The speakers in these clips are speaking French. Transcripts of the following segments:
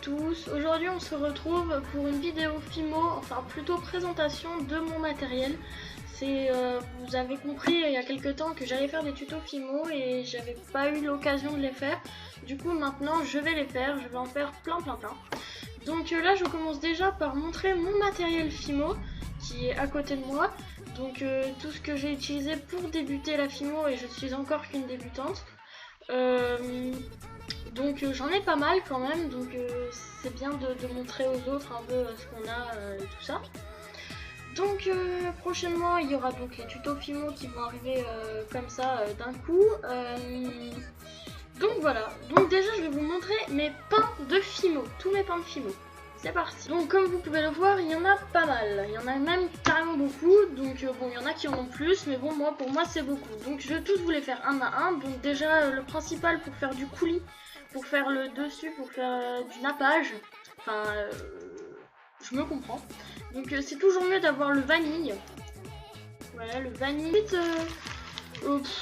tous, aujourd'hui on se retrouve pour une vidéo Fimo, enfin plutôt présentation de mon matériel. Vous avez compris il y a quelques temps que j'allais faire des tutos Fimo et j'avais pas eu l'occasion de les faire. Du coup maintenant je vais les faire, je vais en faire plein. Donc là je commence déjà par montrer mon matériel Fimo qui est à côté de moi. Donc tout ce que j'ai utilisé pour débuter la Fimo, et je suis encore qu'une débutante. Donc j'en ai pas mal quand même, donc c'est bien de montrer aux autres un peu ce qu'on a et tout ça. Donc prochainement il y aura donc les tutos Fimo qui vont arriver comme ça d'un coup. Donc voilà, donc déjà je vais vous montrer mes pains de Fimo, tous mes pains de Fimo. C'est parti. Donc comme vous pouvez le voir, il y en a pas mal, il y en a même carrément beaucoup. Donc bon, il y en a qui en ont plus, mais bon, pour moi c'est beaucoup. Donc je vais tous vous les faire un à un. Donc déjà le principal pour faire du coulis, pour faire le dessus, pour faire du nappage, enfin je me comprends. Donc c'est toujours mieux d'avoir le vanille. Voilà, le vanille. Ensuite,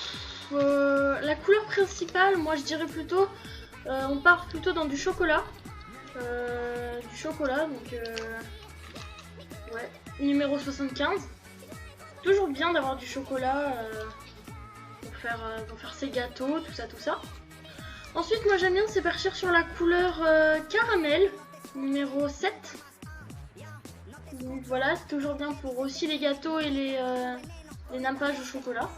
la couleur principale, moi je dirais plutôt, on part plutôt dans du chocolat. Donc ouais, numéro 75. Toujours bien d'avoir du chocolat pour faire ses gâteaux, tout ça. Ensuite, moi j'aime bien c'est partir sur la couleur caramel, numéro 7. Donc voilà, c'est toujours bien pour aussi les gâteaux et les nappages au chocolat.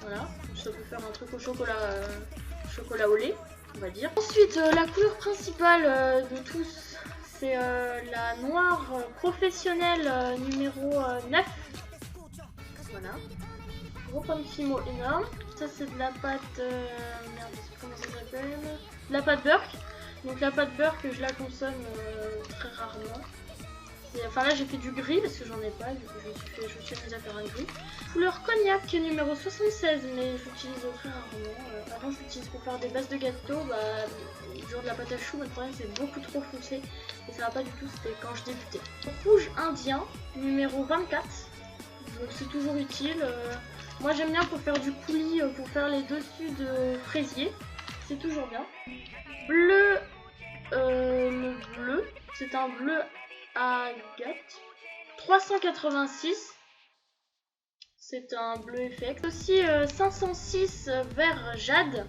Voilà, ça peut faire un truc au chocolat au lait, on va dire. Ensuite, la couleur principale de tous, c'est la noire professionnelle numéro 9. Voilà. Gros pain de Fimo énorme. Ça c'est de la pâte... merde, je sais comment ça s'appelle. De la pâte Burke. Donc la pâte Burke, je la consomme très rarement. Enfin là j'ai fait du gris parce que j'en ai pas, du coup je me suis amusée à faire un gris. Couleur cognac numéro 76, mais j'utilise très rarement. Avant j'utilise pour faire des bases de gâteaux, genre de la pâte à choux, mais le problème c'est beaucoup trop foncé et ça va pas du tout, c'était quand je débutais. Rouge indien numéro 24, donc c'est toujours utile. Moi j'aime bien pour faire du coulis, pour faire les dessus de fraisier, c'est toujours bien. Bleu, le bleu, c'est un bleu agate 386, c'est un bleu effect. Aussi 506 vert jade.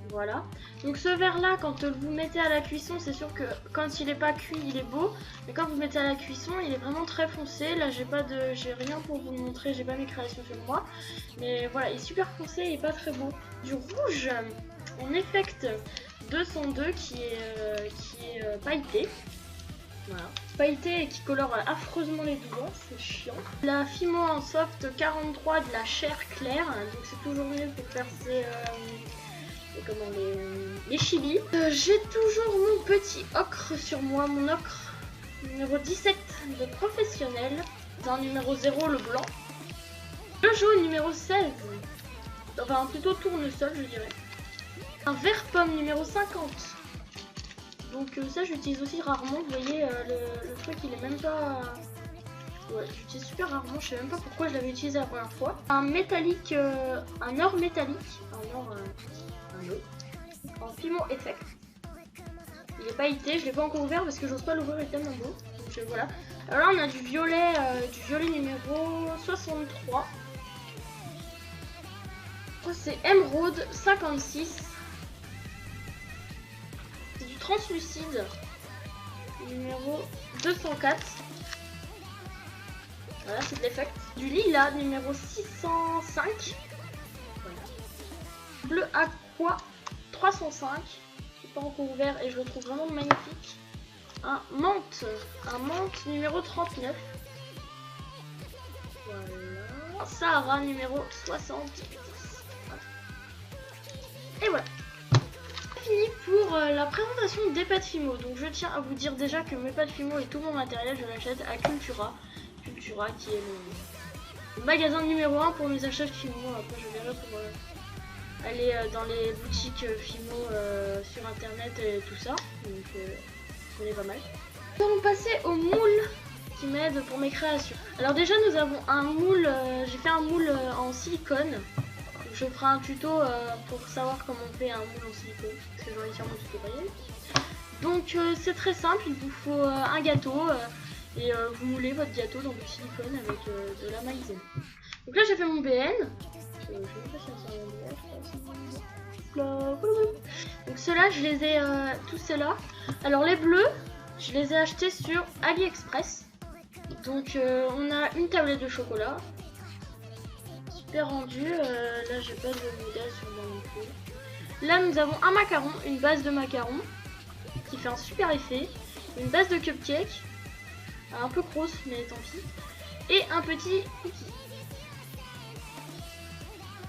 Voilà, donc ce vert là quand vous mettez à la cuisson, c'est sûr que quand il est pas cuit il est beau, mais quand vous mettez à la cuisson il est vraiment très foncé. Là j'ai rien pour vous le montrer, j'ai pas mes créations sur moi, mais voilà, il est super foncé et pas très beau. Du rouge en effect 202 qui est pailleté. Voilà. Pailleté et qui colore affreusement les doigts, c'est chiant. La Fimo en soft 43 de la chair claire, donc c'est toujours mieux pour faire les chibis. J'ai toujours mon petit ocre sur moi, mon ocre numéro 17 de professionnel. Un numéro 0 le blanc. Le jaune numéro 16, enfin plutôt tournesol je dirais. Un vert pomme numéro 50. Donc ça j'utilise aussi rarement, vous voyez le truc il est même pas... Ouais, j'utilise super rarement, je sais même pas pourquoi je l'avais utilisé la première fois. Un métallique, un or métallique, un or en Fimo Effect. Il est pailleté, je l'ai pas encore ouvert parce que j'ose pas l'ouvrir, il est tellement beau. Donc voilà. Alors là on a du violet numéro 63. C'est émeraude 56. Translucide numéro 204. Voilà, c'est de l'effect. Du lilas numéro 605. Voilà. Bleu aqua 305. Je n'ai pas encore ouvert et je le trouve vraiment magnifique. Un menthe numéro 39. Voilà. Un Sahara numéro 60. Voilà. Et voilà. Fini pour la présentation des pâtes Fimo. Donc je tiens à vous dire déjà que mes pâtes Fimo et tout mon matériel je l'achète à Cultura qui est le magasin numéro 1 pour mes achats Fimo. Après je verrai pour aller dans les boutiques Fimo sur internet et tout ça, donc j'en ai pas mal. Nous allons passer au moule qui m'aide pour mes créations. Alors déjà nous avons un moule, j'ai fait un moule en silicone. Je ferai un tuto pour savoir comment on fait un moule en silicone, parce que j'en ai sûrement tutoriel. Donc c'est très simple, il vous faut un gâteau et vous moulez votre gâteau dans du silicone avec de la maïzena. Donc là j'ai fait mon BN. Je vais pas si c'est un BN. Donc ceux-là je les ai tous ceux-là. Alors les bleus, je les ai achetés sur AliExpress. Donc on a une tablette de chocolat. Super rendu. Là j'ai pas de modèle sur moi non plus. Là nous avons un macaron, une base de macaron qui fait un super effet. Une base de cupcake. Un peu grosse mais tant pis. Et un petit cookie.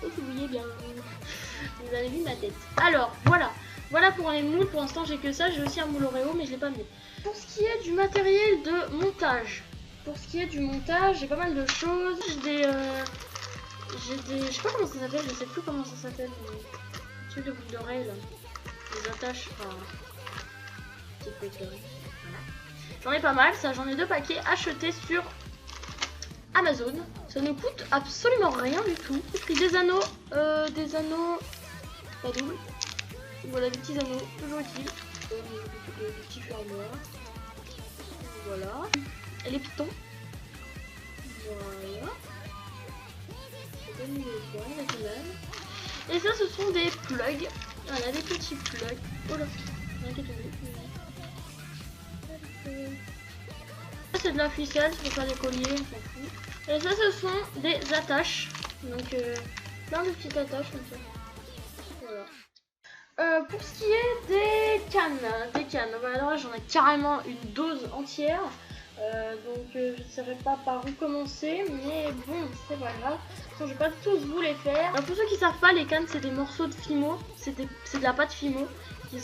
Oh, vous voyez bien. Vous avez vu ma tête. Alors voilà. Voilà pour les moules. Pour l'instant j'ai que ça. J'ai aussi un moule Oreo mais je l'ai pas mis. Pour ce qui est du matériel de montage. J'ai pas mal de choses. J'ai des je sais pas comment ça s'appelle, je sais plus comment ça s'appelle. Les trucs de boucle d'oreille là. Les attaches, enfin. Petites boucles d'oreille. Voilà. J'en ai pas mal, ça, j'en ai 2 paquets achetés sur Amazon. Ça ne coûte absolument rien du tout. J'ai pris des anneaux pas doubles. Voilà, des petits anneaux, toujours utiles. Des petits fermoirs. Voilà. Et les pitons. Voilà. Et ça, ce sont des plugs. Voilà, des petits plugs. Oh là, ça, c'est de la ficelle, c'est pour faire des colliers, on s'en fout. Et ça, ce sont des attaches. Donc, plein de petites attaches comme ça. Voilà. Pour ce qui est des cannes, bah, alors là, j'en ai carrément une dose entière. Donc je ne saurais pas par où commencer, mais bon, c'est pas grave. Je vais pas tous vous les faire. Alors, pour ceux qui savent pas, les cannes c'est des morceaux de Fimo, c'est de la pâte Fimo où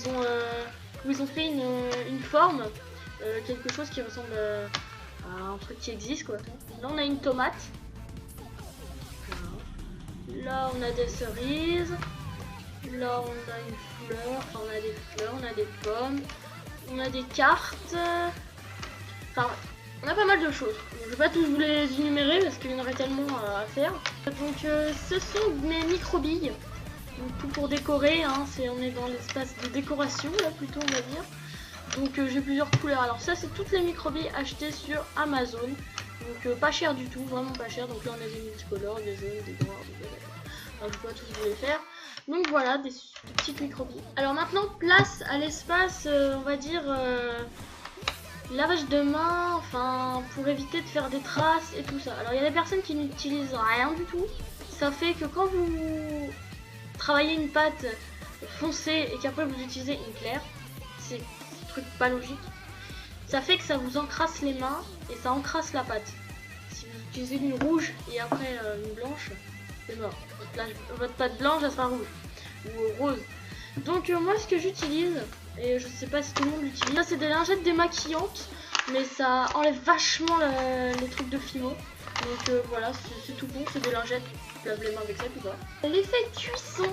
ils ont fait une forme, quelque chose qui ressemble à un truc qui existe quoi. Là on a une tomate, là on a des cerises, là on a une fleur, enfin on a des fleurs, on a des pommes, on a des cartes. Enfin, on a pas mal de choses. Je vais pas tous vous les énumérer parce qu'il y en aurait tellement à faire. Donc ce sont mes microbilles. Donc tout pour décorer, hein. On est dans l'espace de décoration là plutôt on va dire. Donc j'ai plusieurs couleurs. Alors ça c'est toutes les microbilles achetées sur Amazon. Donc pas cher du tout, vraiment pas cher. Donc là on a des multicolores, des jaunes, des noirs, des violets. Alors je vais pas tous vous les faire. Donc voilà, des petites microbilles. Alors maintenant place à l'espace, on va dire... lavage de main, enfin pour éviter de faire des traces et tout ça. Alors il y a des personnes qui n'utilisent rien du tout. Ça fait que quand vous travaillez une pâte foncée et qu'après vous utilisez une claire, c'est un truc pas logique. Ça fait que ça vous encrasse les mains et ça encrasse la pâte. Si vous utilisez une rouge et après une blanche, c'est mort. Votre pâte blanche elle sera rouge ou rose. Donc moi ce que j'utilise, et je sais pas si tout le monde l'utilise, ça c'est des lingettes démaquillantes, mais ça enlève vachement les trucs de Fimo. Donc voilà, c'est tout bon, c'est des lingettes, lave les mains avec ça puis quoi. L'effet cuisson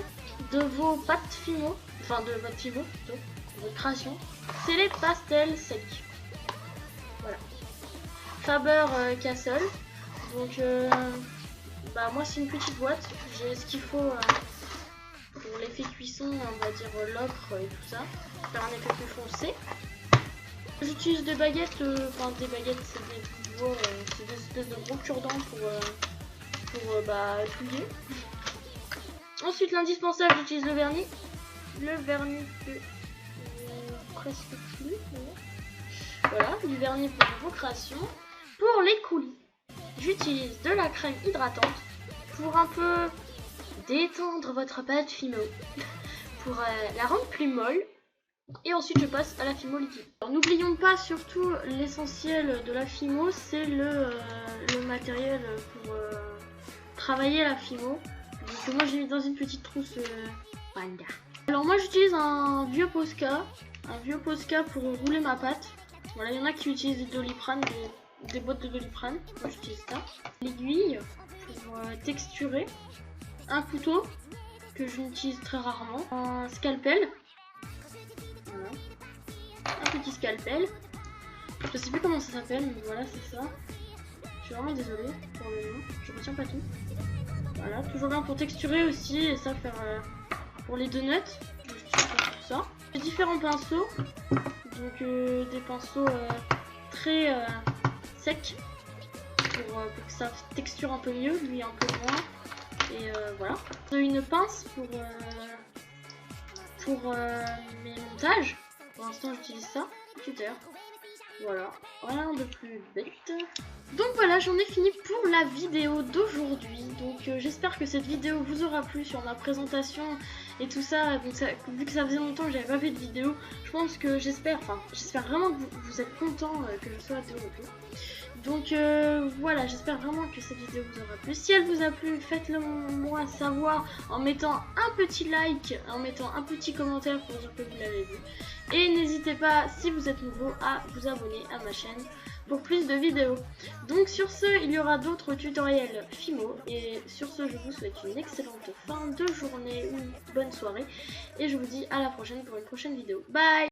de vos pâtes Fimo, enfin de votre Fimo plutôt, de votre création, c'est les pastels secs. Voilà. Faber Castle. Donc bah moi c'est une petite boîte, j'ai ce qu'il faut pour l'effet cuisson, on va dire l'ocre et tout ça, faire un effet plus foncé. J'utilise des baguettes, enfin des baguettes c'est des espèces de gros cure-dents pour touiller. Ensuite l'indispensable, j'utilise le vernis que presque plus. Voilà, du vernis pour vos créations. Pour les coulis, j'utilise de la crème hydratante pour un peu détendre votre pâte Fimo, pour la rendre plus molle. Et ensuite je passe à la Fimo liquide. N'oublions pas surtout l'essentiel de la Fimo, c'est le matériel pour travailler la Fimo. Donc moi j'ai mis dans une petite trousse Wanda. Alors moi j'utilise un vieux Posca pour rouler ma pâte. Voilà, il y en a qui utilisent du Doliprane, des boîtes de Doliprane. Moi j'utilise ça. L'aiguille pour texturer. Un couteau que je n'utilise très rarement. Un scalpel. Voilà. Un petit scalpel. Je sais plus comment ça s'appelle, mais voilà, c'est ça. Je suis vraiment désolée pour le nom. Je retiens pas tout. Voilà, toujours bien pour texturer aussi et ça faire pour les donuts. J'utilise tout ça. Différents pinceaux, donc des pinceaux très secs pour que ça texture un peu mieux, lui un peu moins. Et voilà. Une pince pour mes montages. Pour l'instant j'utilise ça, Twitter. Voilà, rien de plus bête. Donc voilà, j'en ai fini pour la vidéo d'aujourd'hui. Donc j'espère que cette vidéo vous aura plu sur ma présentation et tout ça. Donc vu que ça faisait longtemps que j'avais pas fait de vidéo, je pense que j'espère vraiment que vous êtes contents que je sois de retour. Donc voilà, j'espère vraiment que cette vidéo vous aura plu. Si elle vous a plu, faites-le moi savoir en mettant un petit like, en mettant un petit commentaire pour dire que vous l'avez vu. Et n'hésitez pas, si vous êtes nouveau, à vous abonner à ma chaîne pour plus de vidéos. Donc sur ce, il y aura d'autres tutoriels Fimo. Et sur ce, je vous souhaite une excellente fin de journée ou bonne soirée. Et je vous dis à la prochaine pour une prochaine vidéo. Bye!